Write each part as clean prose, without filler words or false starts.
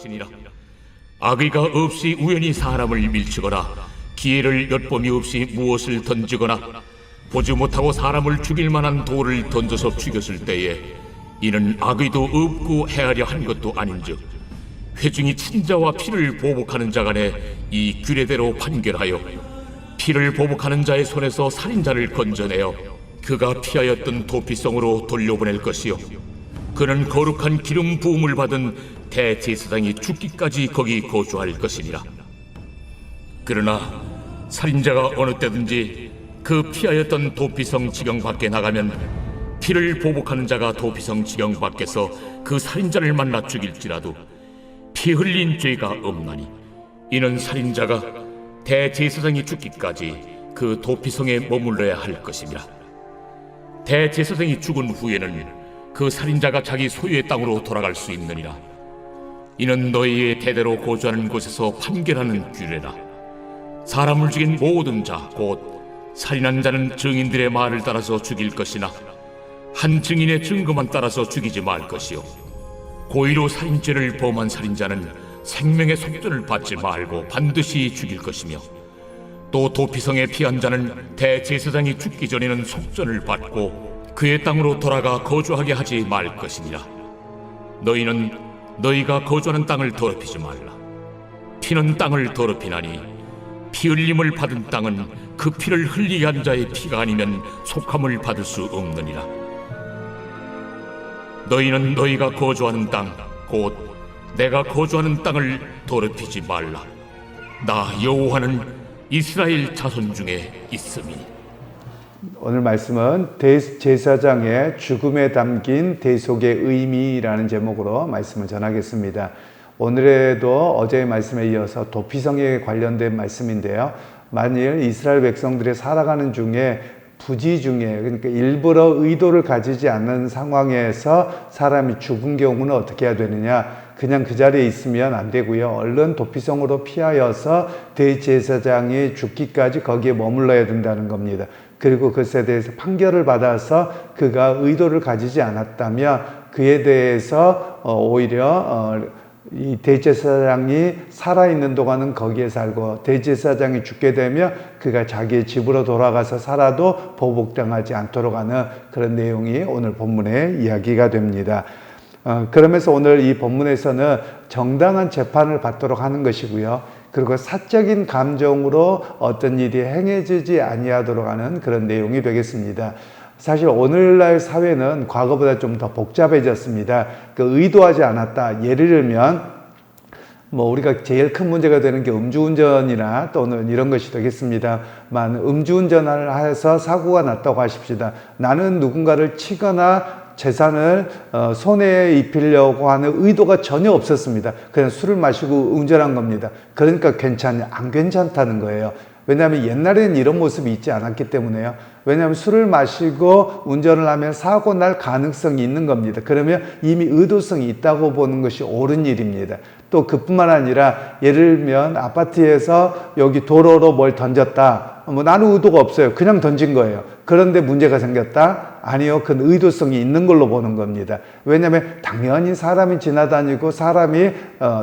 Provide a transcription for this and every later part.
것이니라. 악의가 없이 우연히 사람을 밀치거나 기회를 엿봄이 없이 무엇을 던지거나 보지 못하고 사람을 죽일 만한 돌을 던져서 죽였을 때에 이는 악의도 없고 헤아려 한 것도 아닌즉 회중이 친자와 피를 보복하는 자 간에 이 규례대로 판결하여 피를 보복하는 자의 손에서 살인자를 건져내어 그가 피하였던 도피성으로 돌려보낼 것이요 그는 거룩한 기름 부음을 받은 대제사장이 죽기까지 거기 거주할 것이니라. 그러나 살인자가 어느 때든지 그 피하였던 도피성 지경 밖에 나가면 피를 보복하는 자가 도피성 지경 밖에서 그 살인자를 만나 죽일지라도 피 흘린 죄가 없나니 이는 살인자가 대제사장이 죽기까지 그 도피성에 머물러야 할 것이니라. 대제사장이 죽은 후에는 그 살인자가 자기 소유의 땅으로 돌아갈 수 있느니라. 이는 너희의 대대로 거주하는 곳에서 판결하는 규례라. 사람을 죽인 모든 자 곧 살인한 자는 증인들의 말을 따라서 죽일 것이나 한 증인의 증거만 따라서 죽이지 말 것이요 고의로 살인죄를 범한 살인자는 생명의 속전을 받지 말고 반드시 죽일 것이며 또 도피성에 피한 자는 대제사장이 죽기 전에는 속전을 받고 그의 땅으로 돌아가 거주하게 하지 말 것이니라. 너희는 너희가 거주하는 땅을 더럽히지 말라. 피는 땅을 더럽히나니 피 흘림을 받은 땅은 그 피를 흘리게 한 자의 피가 아니면 속함을 받을 수 없느니라. 너희는 너희가 거주하는 땅 곧 내가 거주하는 땅을 더럽히지 말라. 나 여호와는 이스라엘 자손 중에 있음이니. 오늘 말씀은 대제사장의 죽음에 담긴 대속의 의미라는 제목으로 말씀을 전하겠습니다. 오늘에도 어제의 말씀에 이어서 도피성에 관련된 말씀인데요. 만일 이스라엘 백성들이 살아가는 중에 부지 중에, 그러니까 일부러 의도를 가지지 않는 상황에서 사람이 죽은 경우는 어떻게 해야 되느냐? 그냥 그 자리에 있으면 안 되고요. 얼른 도피성으로 피하여서 대제사장이 죽기까지 거기에 머물러야 된다는 겁니다. 그리고 그것에 대해서 판결을 받아서 그가 의도를 가지지 않았다면 그에 대해서 오히려 이 대제사장이 살아있는 동안은 거기에 살고 대제사장이 죽게 되면 그가 자기의 집으로 돌아가서 살아도 보복당하지 않도록 하는 그런 내용이 오늘 본문의 이야기가 됩니다. 그러면서 오늘 이 본문에서는 정당한 재판을 받도록 하는 것이고요. 그리고 사적인 감정으로 어떤 일이 행해지지 아니하도록 하는 그런 내용이 되겠습니다. 사실 오늘날 사회는 과거보다 좀 더 복잡해졌습니다. 의도하지 않았다. 예를 들면 우리가 제일 큰 문제가 되는 게 음주운전이나 또는 이런 것이 되겠습니다만 음주운전을 해서 사고가 났다고 하십시다. 나는 누군가를 치거나 재산을 손해에 입히려고 하는 의도가 전혀 없었습니다. 그냥 술을 마시고 운전한 겁니다. 그러니까 괜찮냐? 안 괜찮다는 거예요. 왜냐하면 옛날에는 이런 모습이 있지 않았기 때문에요. 왜냐하면 술을 마시고 운전을 하면 사고 날 가능성이 있는 겁니다. 그러면 이미 의도성이 있다고 보는 것이 옳은 일입니다. 또 그뿐만 아니라 예를 들면 아파트에서 여기 도로로 뭘 던졌다. 나는 의도가 없어요. 그냥 던진 거예요. 그런데 문제가 생겼다? 아니요. 그건 의도성이 있는 걸로 보는 겁니다. 왜냐하면 당연히 사람이 지나다니고 사람이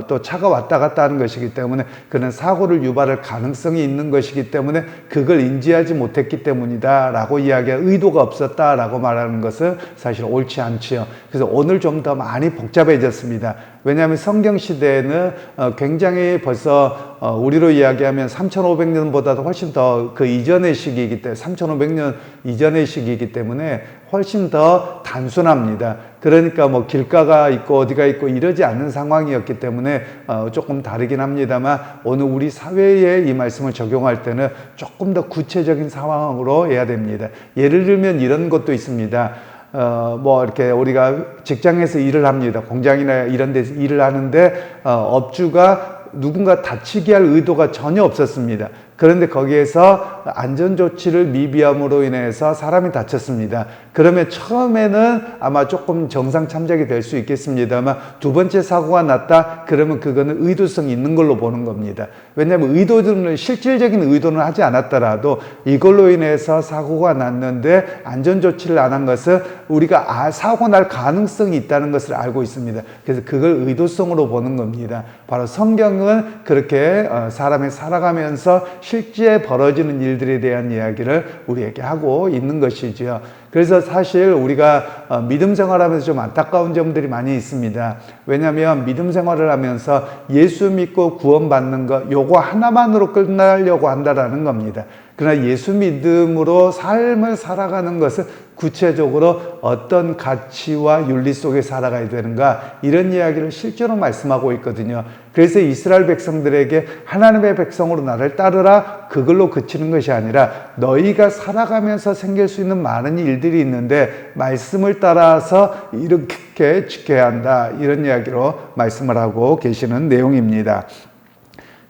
또 차가 왔다 갔다 하는 것이기 때문에 그는 사고를 유발할 가능성이 있는 것이기 때문에 그걸 인지하지 못했기 때문이다 라고 이야기할 의도가 없었다 라고 말하는 것은 사실 옳지 않지요. 그래서 오늘 좀 더 많이 복잡해졌습니다. 왜냐하면 성경시대에는 굉장히 벌써 우리로 이야기하면 3500년보다도 훨씬 더 그 이전의 시기이기 때문에 3500년 이전의 시기이기 때문에 훨씬 더 단순합니다. 그러니까 길가가 있고 어디가 있고 이러지 않는 상황이었기 때문에 조금 다르긴 합니다만 오늘 우리 사회에 이 말씀을 적용할 때는 조금 더 구체적인 상황으로 해야 됩니다. 예를 들면 이런 것도 있습니다. 이렇게 우리가 직장에서 일을 합니다. 공장이나 이런 데서 일을 하는데 업주가 누군가 다치게 할 의도가 전혀 없었습니다. 그런데 거기에서 안전조치를 미비함으로 인해서 사람이 다쳤습니다. 그러면 처음에는 아마 조금 정상 참작이 될 수 있겠습니다만 두 번째 사고가 났다? 그러면 그거는 의도성이 있는 걸로 보는 겁니다. 왜냐하면 의도는 실질적인 의도는 하지 않았더라도 이걸로 인해서 사고가 났는데 안전조치를 안 한 것은 우리가 사고 날 가능성이 있다는 것을 알고 있습니다. 그래서 그걸 의도성으로 보는 겁니다. 바로 성경은 그렇게 사람이 살아가면서 실제 벌어지는 일들에 대한 이야기를 우리에게 하고 있는 것이지요. 그래서 사실 우리가 믿음 생활하면서 좀 안타까운 점들이 많이 있습니다. 왜냐하면 믿음 생활을 하면서 예수 믿고 구원받는 것 요거 하나만으로 끝나려고 한다라는 겁니다. 그러나 예수 믿음으로 삶을 살아가는 것은 구체적으로 어떤 가치와 윤리 속에 살아가야 되는가 이런 이야기를 실제로 말씀하고 있거든요. 그래서 이스라엘 백성들에게 하나님의 백성으로 나를 따르라 그걸로 그치는 것이 아니라 너희가 살아가면서 생길 수 있는 많은 일들이 있는데 말씀을 따라서 이렇게 지켜야 한다 이런 이야기로 말씀을 하고 계시는 내용입니다.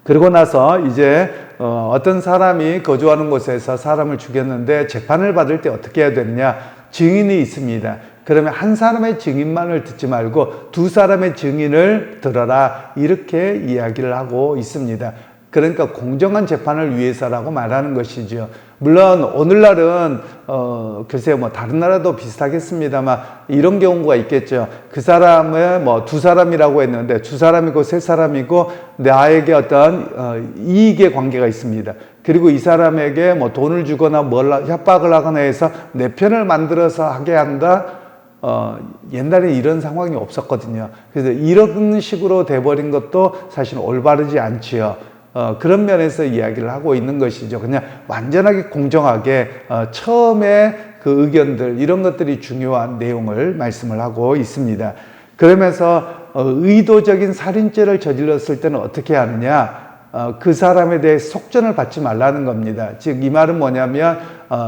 그러고 나서 이제 어떤 사람이 거주하는 곳에서 사람을 죽였는데 재판을 받을 때 어떻게 해야 되느냐? 증인이 있습니다. 그러면 한 사람의 증인만을 듣지 말고 두 사람의 증인을 들어라 이렇게 이야기를 하고 있습니다. 그러니까 공정한 재판을 위해서라고 말하는 것이죠. 물론 오늘날은 글쎄요 뭐 다른 나라도 비슷하겠습니다만 이런 경우가 있겠죠. 그 사람을 뭐 두 사람이라고 했는데 두 사람이고 세 사람이고 나에게 어떤 이익의 관계가 있습니다. 그리고 이 사람에게 뭐 돈을 주거나 뭘 협박을 하거나 해서 내 편을 만들어서 하게 한다. 옛날에 이런 상황이 없었거든요. 그래서 이런 식으로 돼버린 것도 사실 올바르지 않지요. 그런 면에서 이야기를 하고 있는 것이죠. 그냥 완전하게 공정하게 처음에 그 의견들 이런 것들이 중요한 내용을 말씀을 하고 있습니다. 그러면서 의도적인 살인죄를 저질렀을 때는 어떻게 하느냐? 그 사람에 대해 속전을 받지 말라는 겁니다. 즉 이 말은 뭐냐면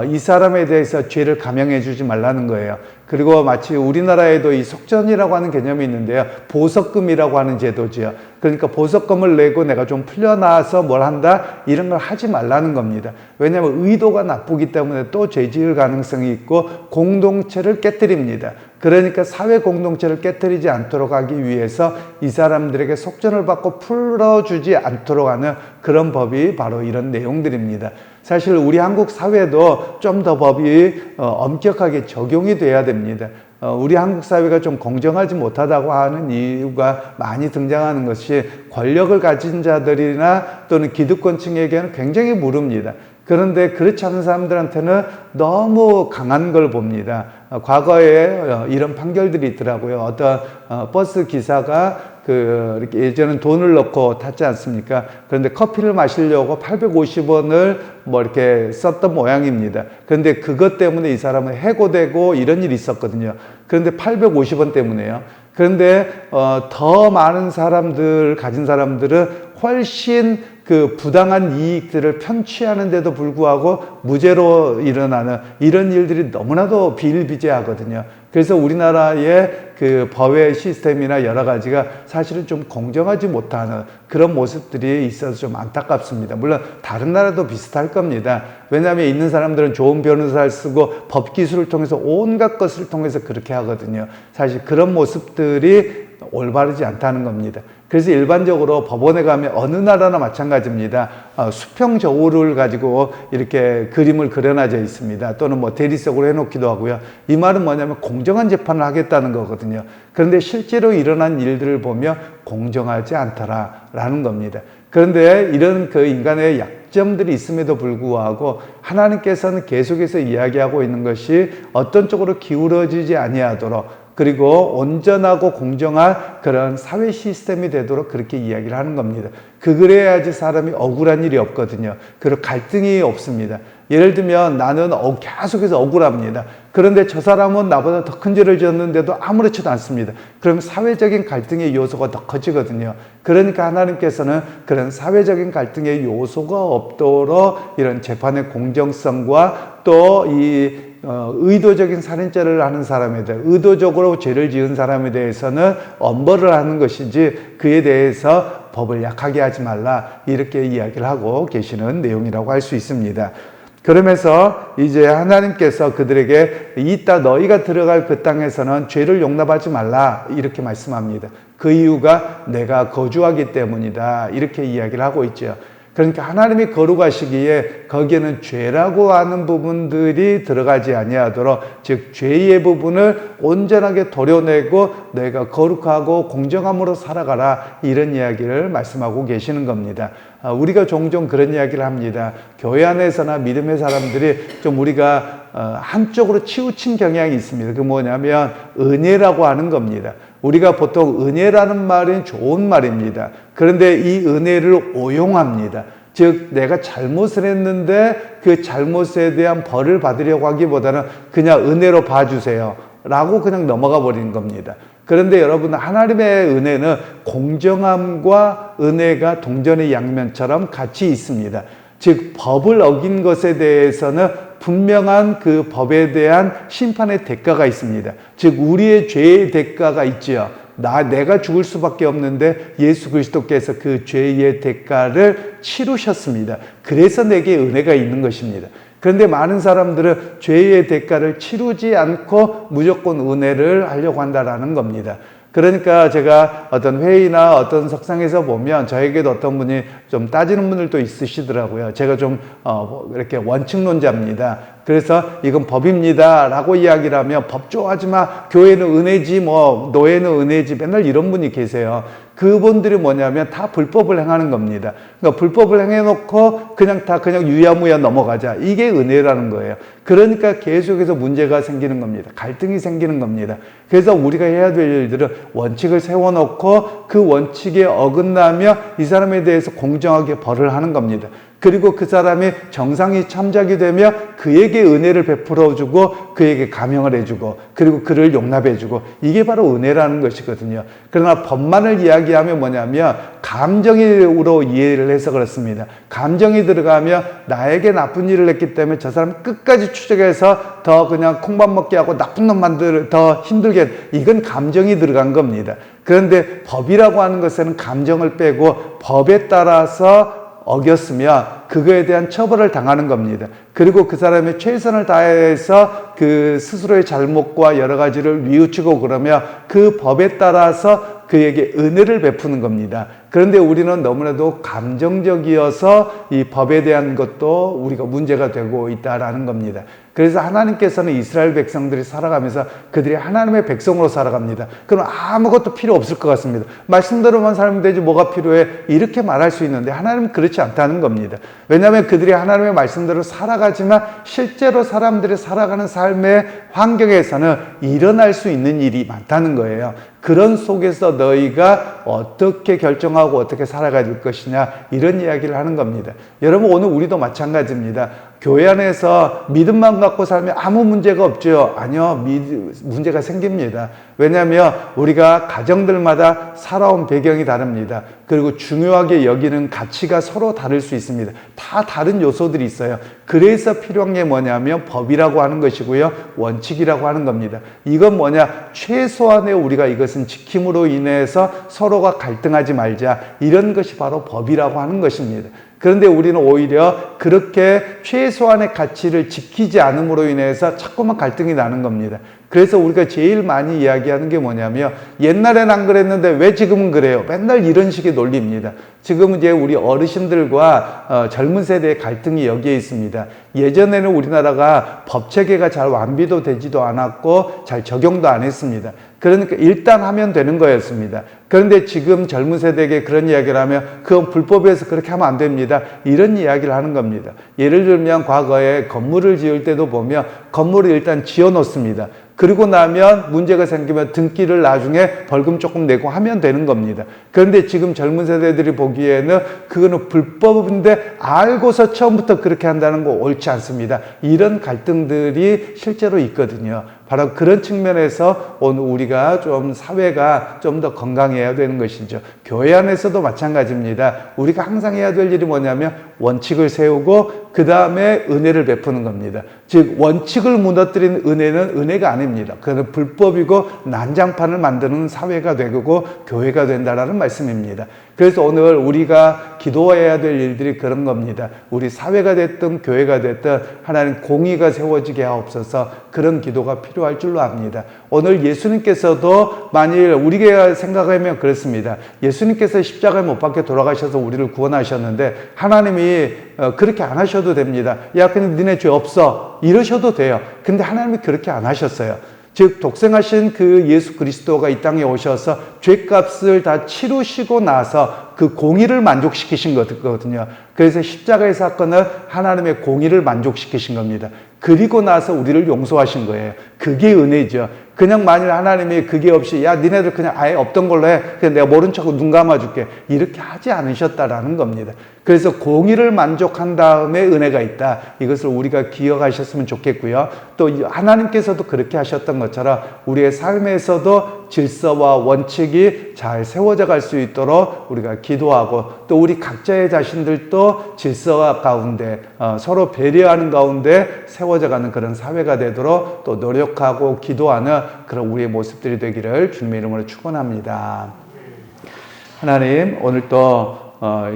이 사람에 대해서 죄를 감형해 주지 말라는 거예요. 그리고 마치 우리나라에도 이 속전이라고 하는 개념이 있는데요. 보석금이라고 하는 제도지요. 그러니까 보석금을 내고 내가 좀 풀려나와서 뭘 한다? 이런 걸 하지 말라는 겁니다. 왜냐하면 의도가 나쁘기 때문에 또 죄 지을 가능성이 있고 공동체를 깨뜨립니다. 그러니까 사회 공동체를 깨뜨리지 않도록 하기 위해서 이 사람들에게 속전을 받고 풀어주지 않도록 하는 그런 법이 바로 이런 내용들입니다. 사실 우리 한국 사회도 좀 더 법이 엄격하게 적용이 돼야 됩니다. 우리 한국 사회가 좀 공정하지 못하다고 하는 이유가 많이 등장하는 것이 권력을 가진 자들이나 또는 기득권층에게는 굉장히 무릅니다. 그런데 그렇지 않은 사람들한테는 너무 강한 걸 봅니다. 과거에 이런 판결들이 있더라고요. 어떤 버스 기사가 이렇게 예전엔 돈을 넣고 탔지 않습니까? 그런데 커피를 마시려고 850원을 뭐 이렇게 썼던 모양입니다. 그런데 그것 때문에 이 사람은 해고되고 이런 일이 있었거든요. 그런데 850원 때문에요. 그런데 더 많은 사람들 가진 사람들은 훨씬 그 부당한 이익들을 편취하는데도 불구하고 무죄로 일어나는 이런 일들이 너무나도 비일비재하거든요. 그래서 우리나라의 그 법의 시스템이나 여러 가지가 사실은 좀 공정하지 못하는 그런 모습들이 있어서 좀 안타깝습니다. 물론 다른 나라도 비슷할 겁니다. 왜냐하면 있는 사람들은 좋은 변호사를 쓰고 법 기술을 통해서 온갖 것을 통해서 그렇게 하거든요. 사실 그런 모습들이 올바르지 않다는 겁니다. 그래서 일반적으로 법원에 가면 어느 나라나 마찬가지입니다. 수평 저울을 가지고 이렇게 그림을 그려놔져 있습니다. 또는 뭐 대리석으로 해놓기도 하고요. 이 말은 뭐냐면 공정한 재판을 하겠다는 거거든요. 그런데 실제로 일어난 일들을 보면 공정하지 않더라라는 겁니다. 그런데 이런 그 인간의 약점들이 있음에도 불구하고 하나님께서는 계속해서 이야기하고 있는 것이 어떤 쪽으로 기울어지지 아니하도록 그리고 온전하고 공정한 그런 사회 시스템이 되도록 그렇게 이야기를 하는 겁니다. 그래야지 사람이 억울한 일이 없거든요. 그리고 갈등이 없습니다. 예를 들면 나는 계속해서 억울합니다. 그런데 저 사람은 나보다 더 큰 죄를 지었는데도 아무렇지도 않습니다. 그러면 사회적인 갈등의 요소가 더 커지거든요. 그러니까 하나님께서는 그런 사회적인 갈등의 요소가 없도록 이런 재판의 공정성과 또 이 의도적인 살인죄를 하는 사람에 대해 의도적으로 죄를 지은 사람에 대해서는 엄벌을 하는 것이지 그에 대해서 법을 약하게 하지 말라 이렇게 이야기를 하고 계시는 내용이라고 할 수 있습니다. 그러면서 이제 하나님께서 그들에게 이따 너희가 들어갈 그 땅에서는 죄를 용납하지 말라 이렇게 말씀합니다. 그 이유가 내가 거주하기 때문이다 이렇게 이야기를 하고 있죠. 그러니까 하나님이 거룩하시기에 거기에는 죄라고 하는 부분들이 들어가지 아니하도록, 즉 죄의 부분을 온전하게 도려내고 너희가 거룩하고 공정함으로 살아가라 이런 이야기를 말씀하고 계시는 겁니다. 우리가 종종 그런 이야기를 합니다. 교회 안에서나 믿음의 사람들이 좀 우리가 한쪽으로 치우친 경향이 있습니다. 그 뭐냐면 은혜라고 하는 겁니다. 우리가 보통 은혜라는 말은 좋은 말입니다. 그런데 이 은혜를 오용합니다. 즉 내가 잘못을 했는데 그 잘못에 대한 벌을 받으려고 하기보다는 그냥 은혜로 봐주세요 라고 그냥 넘어가 버리는 겁니다. 그런데 여러분, 하나님의 은혜는 공정함과 은혜가 동전의 양면처럼 같이 있습니다. 즉 법을 어긴 것에 대해서는 분명한 그 법에 대한 심판의 대가가 있습니다. 즉 우리의 죄의 대가가 있지요. 내가 죽을 수밖에 없는데 예수 그리스도께서 그 죄의 대가를 치르셨습니다. 그래서 내게 은혜가 있는 것입니다. 그런데 많은 사람들은 죄의 대가를 치르지 않고 무조건 은혜를 하려고 한다라는 겁니다. 그러니까 제가 어떤 회의나 어떤 석상에서 보면 저에게도 어떤 분이 좀 따지는 분들도 있으시더라고요. 제가 좀 이렇게 원칙론자입니다. 그래서 이건 법입니다 라고 이야기를 하면 법 좋아하지 마, 교회는 은혜지, 뭐 노예는 은혜지, 맨날 이런 분이 계세요. 그분들이 뭐냐면 다 불법을 행하는 겁니다. 그러니까 불법을 행해놓고 그냥 유야무야 넘어가자, 이게 은혜라는 거예요. 그러니까 계속해서 문제가 생기는 겁니다. 갈등이 생기는 겁니다. 그래서 우리가 해야 될 일들은 원칙을 세워놓고 그 원칙에 어긋나며 이 사람에 대해서 공정하게 벌을 하는 겁니다. 그리고 그 사람이 정상이 참작이 되며 그에게 은혜를 베풀어주고 그에게 감형을 해주고 그리고 그를 용납해주고, 이게 바로 은혜라는 것이거든요. 그러나 법만을 이야기하면 뭐냐면 감정으로 이해를 해서 그렇습니다. 감정이 들어가면 나에게 나쁜 일을 했기 때문에 저 사람 끝까지 추적해서 더 그냥 콩밥 먹게 하고 나쁜 놈만들 더 힘들게, 이건 감정이 들어간 겁니다. 그런데 법이라고 하는 것에는 감정을 빼고 법에 따라서 어겼으면 그거에 대한 처벌을 당하는 겁니다. 그리고 그 사람이 최선을 다해서 그 스스로의 잘못과 여러 가지를 뉘우치고 그러면 그 법에 따라서 그에게 은혜를 베푸는 겁니다. 그런데 우리는 너무나도 감정적이어서 이 법에 대한 것도 우리가 문제가 되고 있다라는 겁니다. 그래서 하나님께서는 이스라엘 백성들이 살아가면서 그들이 하나님의 백성으로 살아갑니다. 그럼 아무것도 필요 없을 것 같습니다. 말씀대로만 살면 되지 뭐가 필요해, 이렇게 말할 수 있는데 하나님은 그렇지 않다는 겁니다. 왜냐하면 그들이 하나님의 말씀대로 살아가지만 실제로 사람들이 살아가는 삶의 환경에서는 일어날 수 있는 일이 많다는 거예요. 그런 속에서 너희가 어떻게 결정하고 어떻게 살아가야 될 것이냐, 이런 이야기를 하는 겁니다. 여러분, 오늘 우리도 마찬가지입니다. 교회 안에서 믿음만 갖고 살면 아무 문제가 없죠. 아니요, 문제가 생깁니다. 왜냐하면 우리가 가정들마다 살아온 배경이 다릅니다. 그리고 중요하게 여기는 가치가 서로 다를 수 있습니다. 다 다른 요소들이 있어요. 그래서 필요한 게 뭐냐면 법이라고 하는 것이고요, 원칙이라고 하는 겁니다. 이건 뭐냐, 최소한의 우리가 이것은 지킴으로 인해서 서로가 갈등하지 말자, 이런 것이 바로 법이라고 하는 것입니다. 그런데 우리는 오히려 그렇게 최소한의 가치를 지키지 않음으로 인해서 자꾸만 갈등이 나는 겁니다. 그래서 우리가 제일 많이 이야기하는 게 뭐냐면 옛날엔 안 그랬는데 왜 지금은 그래요? 맨날 이런 식의 논리입니다. 지금 이제 우리 어르신들과 젊은 세대의 갈등이 여기에 있습니다. 예전에는 우리나라가 법 체계가 잘 완비도 되지도 않았고 잘 적용도 안 했습니다. 그러니까 일단 하면 되는 거였습니다. 그런데 지금 젊은 세대에게 그런 이야기를 하면 그건 불법에서 그렇게 하면 안 됩니다, 이런 이야기를 하는 겁니다. 예를 들면 과거에 건물을 지을 때도 보면 건물을 일단 지어 놓습니다. 그리고 나면 문제가 생기면 등기를 나중에 벌금 조금 내고 하면 되는 겁니다. 그런데 지금 젊은 세대들이 보기에는 그거는 불법인데 알고서 처음부터 그렇게 한다는 거 옳지 않습니다. 이런 갈등들이 실제로 있거든요. 바로 그런 측면에서 오늘 우리가 좀 사회가 좀 더 건강해야 되는 것이죠. 교회 안에서도 마찬가지입니다. 우리가 항상 해야 될 일이 뭐냐면 원칙을 세우고 그 다음에 은혜를 베푸는 겁니다. 즉 원칙을 무너뜨린 은혜는 은혜가 아닙니다. 그는 불법이고 난장판을 만드는 사회가 되고 교회가 된다라는 말씀입니다. 그래서 오늘 우리가 기도해야 될 일들이 그런 겁니다. 우리 사회가 됐든 교회가 됐든 하나님 공의가 세워지게 하옵소서, 그런 기도가 필요할 줄로 압니다. 오늘 예수님께서도 만일 우리가 생각하면 그렇습니다. 예수님께서 십자가에 못 박혀 돌아가셔서 우리를 구원하셨는데 하나님이 그렇게 안 하셔도 됩니다. 야, 근데 니네 죄 없어, 이러셔도 돼요. 근데 하나님이 그렇게 안 하셨어요. 즉 독생하신 그 예수 그리스도가 이 땅에 오셔서 죄값을 다 치르시고 나서 그 공의를 만족시키신 거거든요. 그래서 십자가의 사건은 하나님의 공의를 만족시키신 겁니다. 그리고 나서 우리를 용서하신 거예요. 그게 은혜죠. 그냥 만일 하나님이 그게 없이 야 니네들 그냥 아예 없던 걸로 해, 그냥 내가 모른 척 눈 감아줄게, 이렇게 하지 않으셨다라는 겁니다. 그래서 공의를 만족한 다음에 은혜가 있다, 이것을 우리가 기억하셨으면 좋겠고요. 또 하나님께서도 그렇게 하셨던 것처럼 우리의 삶에서도 질서와 원칙이 잘 세워져 갈 수 있도록 우리가 기도하고, 또 우리 각자의 자신들도 질서와 가운데 서로 배려하는 가운데 세워져 가는 그런 사회가 되도록 또 노력하고 기도하는 그런 우리의 모습들이 되기를 주님의 이름으로 축원합니다. 하나님, 오늘 또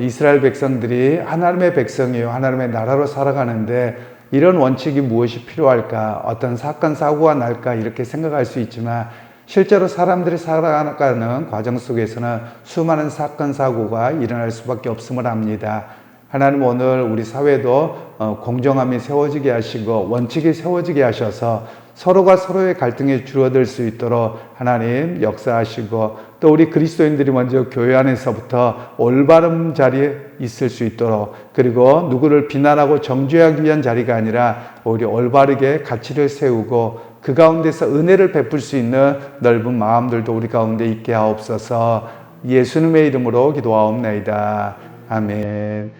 이스라엘 백성들이 하나님의 백성이요 하나님의 나라로 살아가는데 이런 원칙이 무엇이 필요할까, 어떤 사건 사고가 날까 이렇게 생각할 수 있지만 실제로 사람들이 살아가는 과정 속에서는 수많은 사건 사고가 일어날 수밖에 없음을 압니다. 하나님, 오늘 우리 사회도 공정함이 세워지게 하시고 원칙이 세워지게 하셔서 서로가 서로의 갈등이 줄어들 수 있도록 하나님 역사하시고, 또 우리 그리스도인들이 먼저 교회 안에서부터 올바른 자리에 있을 수 있도록, 그리고 누구를 비난하고 정죄하기 위한 자리가 아니라 우리 올바르게 가치를 세우고 그 가운데서 은혜를 베풀 수 있는 넓은 마음들도 우리 가운데 있게 하옵소서. 예수님의 이름으로 기도하옵나이다. 아멘.